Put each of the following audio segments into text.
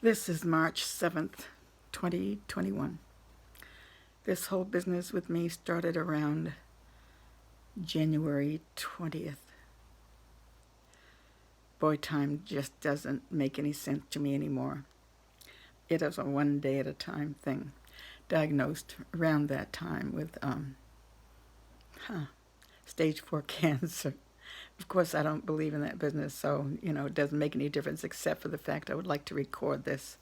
This is March 7th, 2021. This whole business with me started around January 20th. Boy, time just doesn't make any sense to me anymore. It is a one day at a time thing. Diagnosed around that time with stage 4 cancer. Of course, I don't believe in that business, so, it doesn't make any difference except for the fact I would like to record this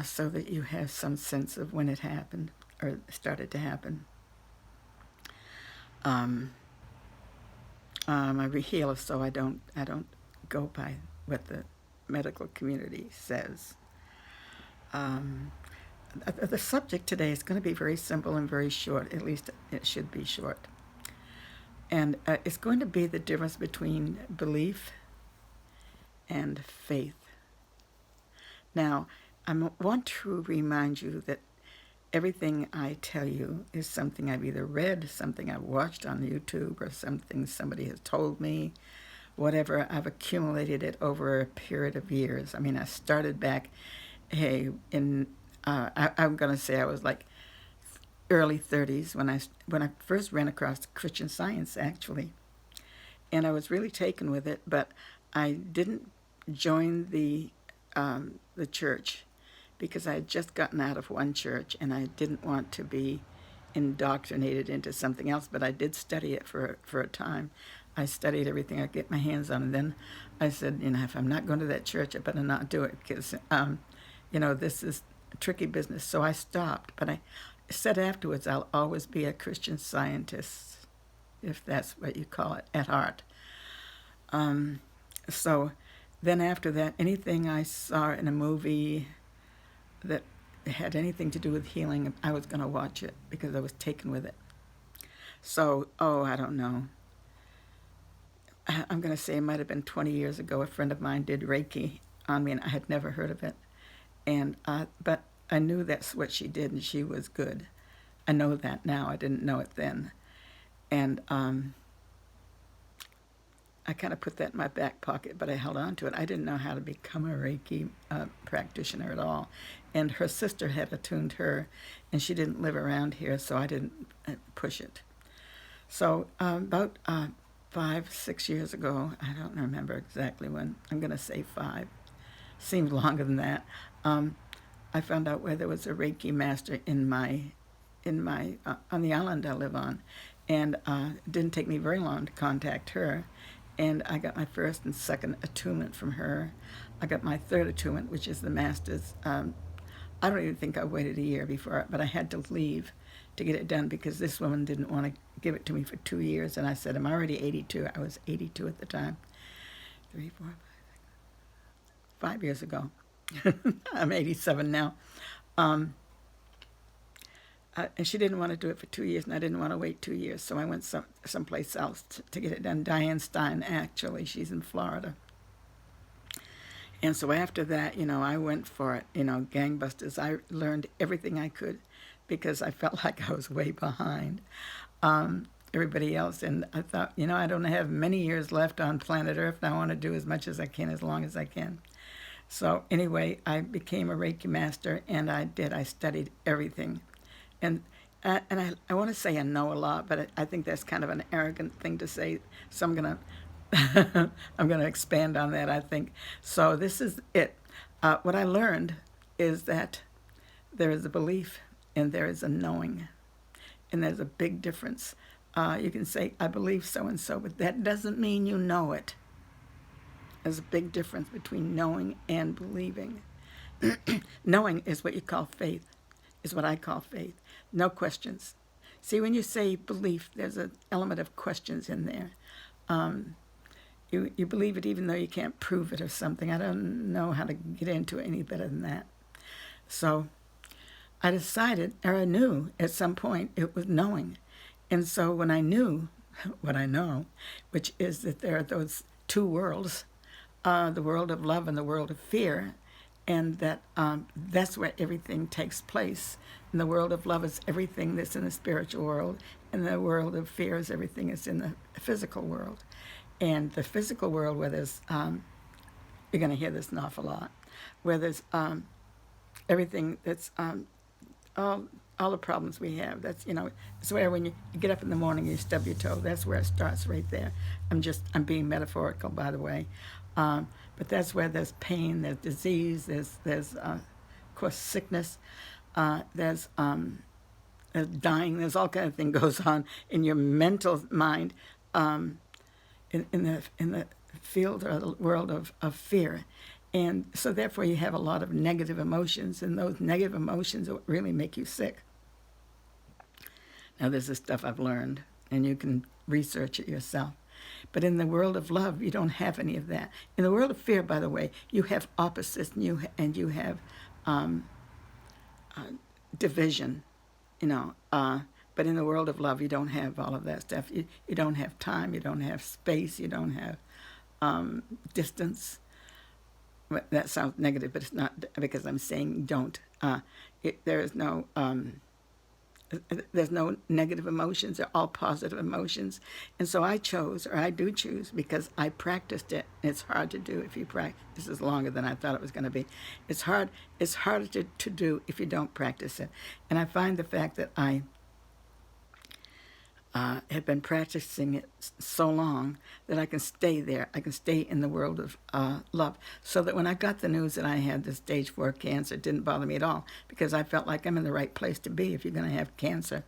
so that you have some sense of when it happened or started to happen. I'm a healer, so I don't go by what the medical community says. The subject today is going to be very simple and very short. At least it should be short. And it's going to be the difference between belief and faith. Now, I want to remind you that everything I tell you is something I've either read, something I've watched on YouTube, or something somebody has told me, whatever. I've accumulated it over a period of years. I mean, I started back, I'm going to say I was like early 30s when I first ran across Christian Science, actually. And I was really taken with it, but I didn't join the church because I had just gotten out of one church and I didn't want to be indoctrinated into something else, but I did study it for a time. I studied everything I could get my hands on, and then I said, if I'm not going to that church, I better not do it because, this is a tricky business. So I stopped, but I said afterwards, I'll always be a Christian Scientist, if that's what you call it, at heart. So then after that, anything I saw in a movie that had anything to do with healing, I was going to watch it because I was taken with it. So, I don't know. I'm going to say it might have been 20 years ago. A friend of mine did Reiki on me, and I had never heard of it. But I knew that's what she did, and she was good. I know that now. I didn't know it then. And I kind of put that in my back pocket, but I held on to it. I didn't know how to become a Reiki practitioner at all. And her sister had attuned her, and she didn't live around here, so I didn't push it. So about 5, 6 years ago, I don't remember exactly when, I'm going to say 5, seems longer than that, I found out where there was a Reiki master in my on the island I live on. And it didn't take me very long to contact her. And I got my first and second attunement from her. I got my third attunement, which is the master's. I don't even think I waited a year before, but I had to leave to get it done because this woman didn't want to give it to me for 2 years. And I said, I'm already 82. I was 82 at the time. 3, 4, 5 years ago. I'm 87 now. And she didn't want to do it for 2 years, and I didn't want to wait 2 years, so I went someplace else to get it done. Diane Stein, actually, she's in Florida. And so after that, I went for it, gangbusters. I learned everything I could because I felt like I was way behind everybody else. And I thought, I don't have many years left on planet Earth, and I want to do as much as I can, as long as I can. So anyway, I became a Reiki master, and I studied everything. And I want to say I know a lot, but I think that's kind of an arrogant thing to say. So I'm gonna I'm gonna expand on that. I think so. This is it. What I learned is that there is a belief and there is a knowing, and there's a big difference. You can say I believe so and so, but that doesn't mean you know it. There's a big difference between knowing and believing. Knowing is what you call faith, is what I call faith. No questions. See, when you say belief, there's an element of questions in there. You believe it even though you can't prove it or something. I don't know how to get into it any better than that. So I decided, or I knew at some point, it was knowing. And so when I knew what I know, which is that there are those two worlds, the world of love and the world of fear, and that that's where everything takes place. And the world of love is everything that's in the spiritual world, and the world of fear is everything that's in the physical world. And the physical world, where there's you're going to hear this an awful lot, where there's everything that's all all the problems we have. That's, you know, it's where when you get up in the morning, you stub your toe. That's where it starts, right there. I'm being metaphorical, by the way, but that's where there's pain, there's disease, there's of course sickness, there's dying. There's all kind of thing goes on in your mental mind, in the field or the world of fear. And so therefore you have a lot of negative emotions, and those negative emotions will really make you sick. Now this is stuff I've learned, and you can research it yourself. But in the world of love, you don't have any of that. In the world of fear, by the way, you have opposites, and you have division, you know. But in the world of love, you don't have all of that stuff. You don't have time, you don't have space, you don't have distance. That sounds negative, but it's not, because I'm saying don't. There is no, there's no negative emotions. They're all positive emotions. And so I do choose, because I practiced it. It's hard to do if you practice. This is longer than I thought it was going to be. It's harder to do if you don't practice it. And I find the fact that I have been practicing it so long that I can stay there. I can stay in the world of love. So that when I got the news that I had this stage 4 cancer, it didn't bother me at all, because I felt like I'm in the right place to be if you're going to have cancer.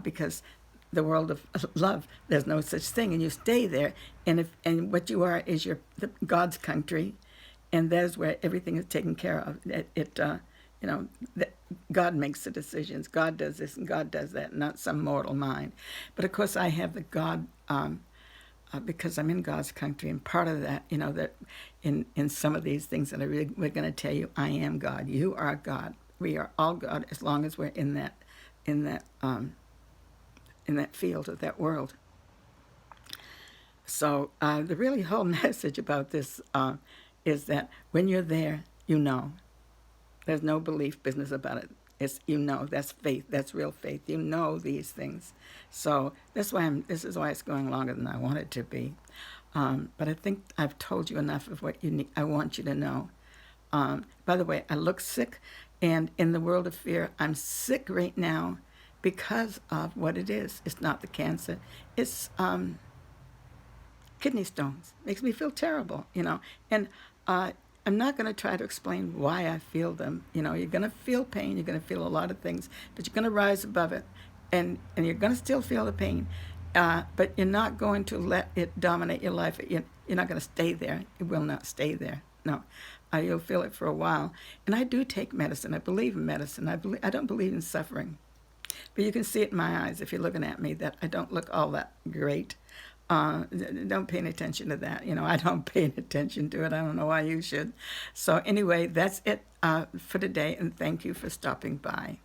Because the world of love, there's no such thing, and you stay there. And what you are is God's country, and that's where everything is taken care of. You know, God makes the decisions. God does this and God does that, not some mortal mind. But of course, I have the God, because I'm in God's country, and part of that, you know, that in some of these things that we're going to tell you, I am God. You are God. We are all God, as long as we're in that field of that world. So the really whole message about this is that when you're there, you know. There's no belief business about it. It's, you know, that's faith. That's real faith. You know these things. So this is why it's going longer than I want it to be. But I think I've told you enough of what I want you to know. By the way, I look sick, and in the world of fear, I'm sick right now because of what it is. It's not the cancer. It's kidney stones. Makes me feel terrible, you know. And I'm not going to try to explain why I feel them. You know, you're going to feel pain. You're going to feel a lot of things, but you're going to rise above it, and you're going to still feel the pain, but you're not going to let it dominate your life. You're not going to stay there. It will not stay there. No, you'll feel it for a while. And I do take medicine. I believe in medicine. I don't believe in suffering, but you can see it in my eyes if you're looking at me that I don't look all that great. Don't pay any attention to that. You know, I don't pay any attention to it. I don't know why you should. So anyway, that's it for today, and thank you for stopping by.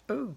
Ooh.